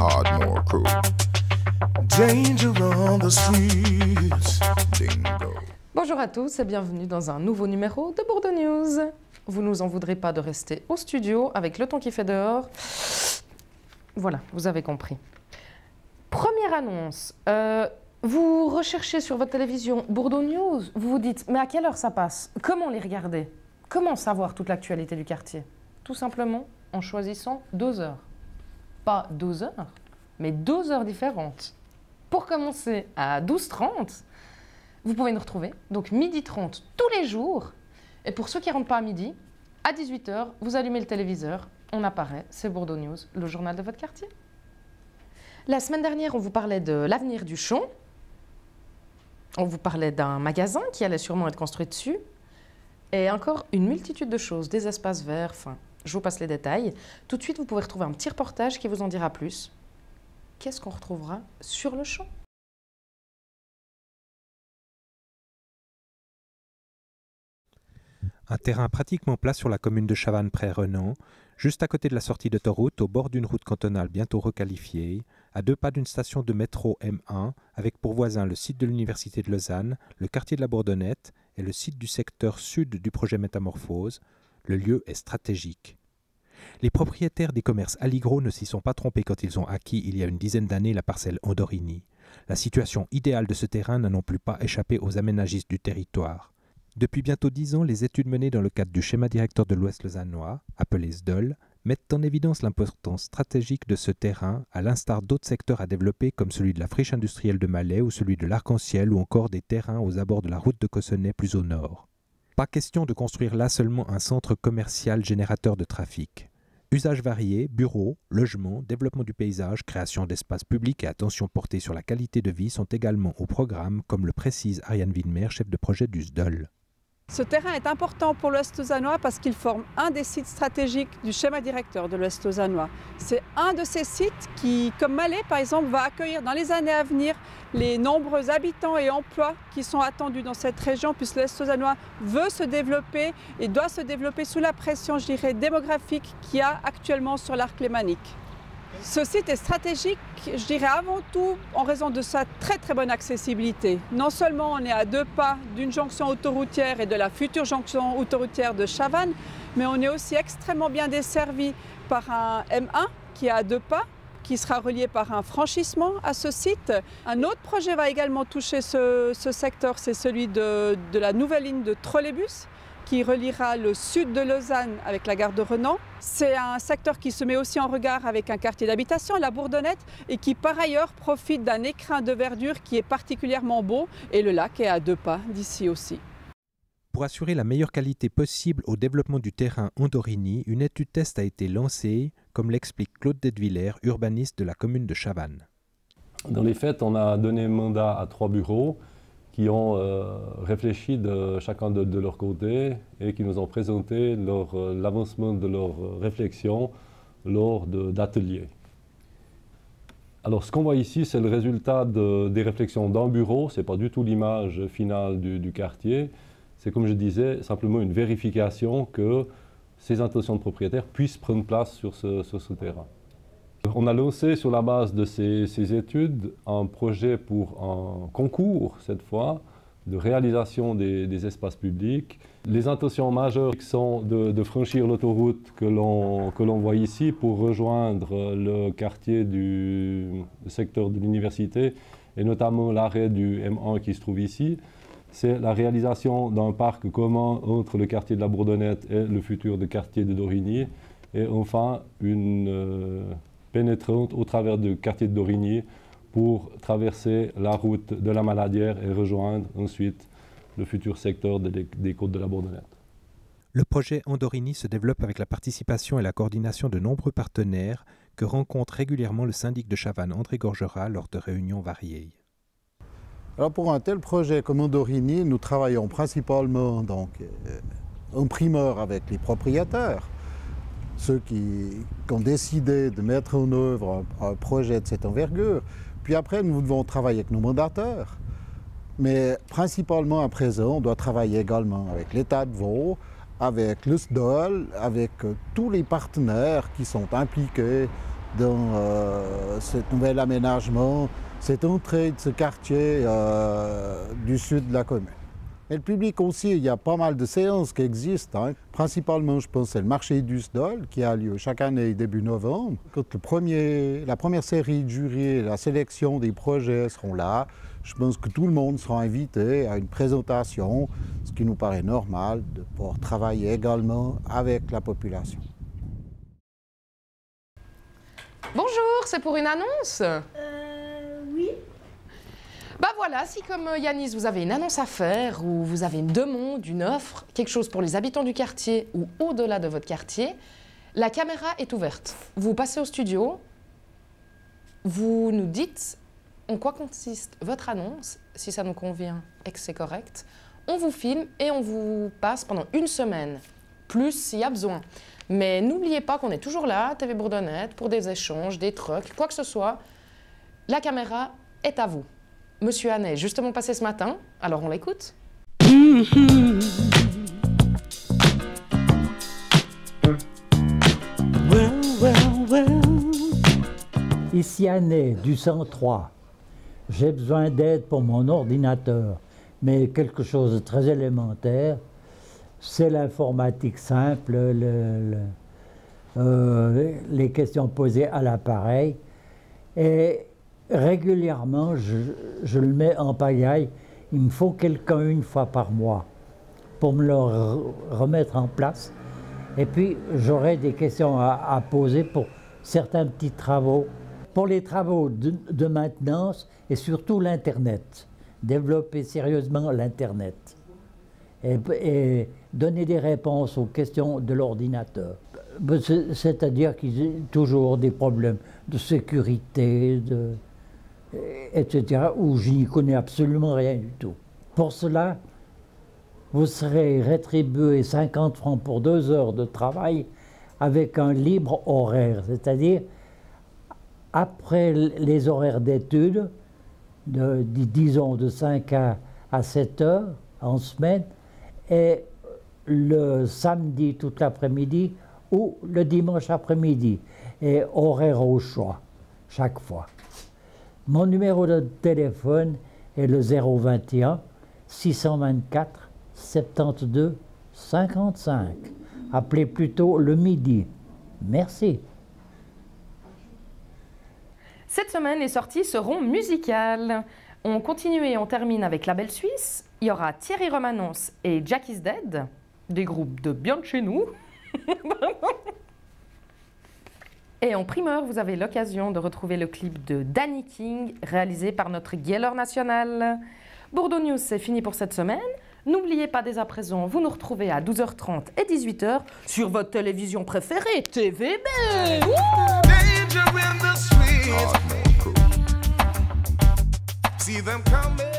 Hardmore Crew. Danger on the streets. Dingo. Bonjour à tous et bienvenue dans un nouveau numéro de Bourdeaux News. Vous nous en voudrez pas de rester au studio avec le temps qui fait dehors. Voilà, vous avez compris. Première annonce. Vous recherchez sur votre télévision Bourdeaux News, vous vous dites, mais à quelle heure ça passe? Comment les regarder? Comment savoir toute l'actualité du quartier? Tout simplement en choisissant 2 heures. Pas 12 heures, mais 2 heures différentes. Pour commencer à 12h30, vous pouvez nous retrouver, donc 12h30 tous les jours. Et pour ceux qui ne rentrent pas à midi, à 18h, vous allumez le téléviseur, on apparaît, c'est Bourdeaux News, le journal de votre quartier. La semaine dernière, on vous parlait de l'avenir du Champ. On vous parlait d'un magasin qui allait sûrement être construit dessus. Et encore une multitude de choses, des espaces verts, enfin, je vous passe les détails. Tout de suite, vous pouvez retrouver un petit reportage qui vous en dira plus. Qu'est-ce qu'on retrouvera sur le Champ? Un terrain pratiquement plat sur la commune de Chavannes près Renan, juste à côté de la sortie d'autoroute, au bord d'une route cantonale bientôt requalifiée, à 2 pas d'une station de métro M1, avec pour voisin le site de l'Université de Lausanne, le quartier de la Bourdonnette et le site du secteur sud du projet Métamorphose. Le lieu est stratégique. Les propriétaires des commerces Alligro ne s'y sont pas trompés quand ils ont acquis il y a une dizaine d'années la parcelle Andorini. La situation idéale de ce terrain n'a non plus pas échappé aux aménagistes du territoire. Depuis bientôt 10 ans, les études menées dans le cadre du schéma directeur de l'Ouest lausannois, appelé SDOL, mettent en évidence l'importance stratégique de ce terrain, à l'instar d'autres secteurs à développer comme celui de la friche industrielle de Malais ou celui de l'Arc-en-Ciel ou encore des terrains aux abords de la route de Cossonay plus au nord. Pas question de construire là seulement un centre commercial générateur de trafic. Usages variés, bureaux, logements, développement du paysage, création d'espaces publics et attention portée sur la qualité de vie sont également au programme, comme le précise Ariane Widmer, chef de projet du SDOL. Ce terrain est important pour l'Ouest lausannois parce qu'il forme un des sites stratégiques du schéma directeur de l'Ouest lausannois. C'est un de ces sites qui, comme Malais par exemple, va accueillir dans les années à venir les nombreux habitants et emplois qui sont attendus dans cette région, puisque l'Ouest lausannois veut se développer et doit se développer sous la pression, je dirais, démographique qu'il y a actuellement sur l'arc lémanique. Ce site est stratégique, je dirais avant tout en raison de sa très bonne accessibilité. Non seulement on est à 2 pas d'une jonction autoroutière et de la future jonction autoroutière de Chavannes, mais on est aussi extrêmement bien desservi par un M1 qui est à 2 pas, qui sera relié par un franchissement à ce site. Un autre projet va également toucher ce secteur, c'est celui de la nouvelle ligne de trolleybus, qui reliera le sud de Lausanne avec la gare de Renan. C'est un secteur qui se met aussi en regard avec un quartier d'habitation, la Bourdonnette, et qui par ailleurs profite d'un écrin de verdure qui est particulièrement beau, et le lac est à 2 pas d'ici aussi. Pour assurer la meilleure qualité possible au développement du terrain Andorini, une étude test a été lancée, comme l'explique Claude Detwiller, urbaniste de la commune de Chavannes. Dans les faits, on a donné mandat à 3 bureaux qui ont réfléchi chacun de leur côté et qui nous ont présenté l'avancement de leur réflexion lors d'ateliers. Alors ce qu'on voit ici, c'est le résultat des réflexions d'un bureau, ce n'est pas du tout l'image finale du quartier, c'est comme je disais, simplement une vérification que ces intentions de propriétaires puissent prendre place sur ce terrain. On a lancé sur la base de ces études un projet pour un concours, cette fois, de réalisation des espaces publics. Les intentions majeures sont de franchir l'autoroute que l'on voit ici pour rejoindre le quartier du secteur de l'université et notamment l'arrêt du M1 qui se trouve ici. C'est la réalisation d'un parc commun entre le quartier de la Bourdonnette et le futur quartier de Dorigny. Et enfin, une pénétrante au travers du quartier de Dorigny pour traverser la route de la Maladière et rejoindre ensuite le futur secteur des côtes de la Bourdonnette. Le projet Andorini se développe avec la participation et la coordination de nombreux partenaires que rencontre régulièrement le syndic de Chavannes, André Gorgera, lors de réunions variées. Alors pour un tel projet comme Andorini, nous travaillons principalement donc, en primeur avec les propriétaires, ceux qui ont décidé de mettre en œuvre un projet de cette envergure. Puis après, nous devons travailler avec nos mandataires. Mais principalement à présent, on doit travailler également avec l'État de Vaud, avec le SDOL, avec tous les partenaires qui sont impliqués dans ce nouvel aménagement, cette entrée de ce quartier du sud de la commune. Et le public aussi, il y a pas mal de séances qui existent. Hein. Principalement, je pense, c'est le marché du SDOL qui a lieu chaque année début novembre. Quand la première série de jurys et la sélection des projets seront là, je pense que tout le monde sera invité à une présentation, ce qui nous paraît normal de pouvoir travailler également avec la population. Bonjour, c'est pour une annonce? Oui. Bah voilà, si comme Yanis, vous avez une annonce à faire ou vous avez une demande, une offre, quelque chose pour les habitants du quartier ou au-delà de votre quartier, la caméra est ouverte. Vous passez au studio, vous nous dites en quoi consiste votre annonce, si ça nous convient et que c'est correct. On vous filme et on vous passe pendant une semaine, plus s'il y a besoin. Mais n'oubliez pas qu'on est toujours là, TV Bourdonnette, pour des échanges, des trucs, quoi que ce soit. La caméra est à vous. Monsieur Anne est justement passé ce matin, alors on l'écoute. Ici Anne du 103. J'ai besoin d'aide pour mon ordinateur, mais quelque chose de très élémentaire. C'est l'informatique simple, les questions posées à l'appareil. Et régulièrement, je le mets en pagaille. Il me faut quelqu'un une fois par mois pour me le remettre en place. Et puis, j'aurai des questions à poser pour certains petits travaux. Pour les travaux de maintenance et surtout l'Internet. Développer sérieusement l'Internet. Et donner des réponses aux questions de l'ordinateur. C'est-à-dire qu'il y a toujours des problèmes de sécurité, etc., où je n'y connais absolument rien du tout. Pour cela, vous serez rétribué 50 francs pour 2 heures de travail avec un libre horaire, c'est-à-dire après les horaires d'études, disons de 5 à 7 heures en semaine, et le samedi toute l'après-midi ou le dimanche après-midi, et horaire au choix, chaque fois. Mon numéro de téléphone est le 021 624 72 55. Appelez plutôt le midi. Merci. Cette semaine, les sorties seront musicales. On continue et on termine avec La Belle Suisse. Il y aura Thierry Romanons et Jack is Dead, des groupes de bien de chez nous. Et en primeur, vous avez l'occasion de retrouver le clip de Danny King, réalisé par notre Geller national. Bourdo News, c'est fini pour cette semaine. N'oubliez pas dès à présent, vous nous retrouvez à 12h30 et 18h sur votre télévision préférée, TVB. See them coming.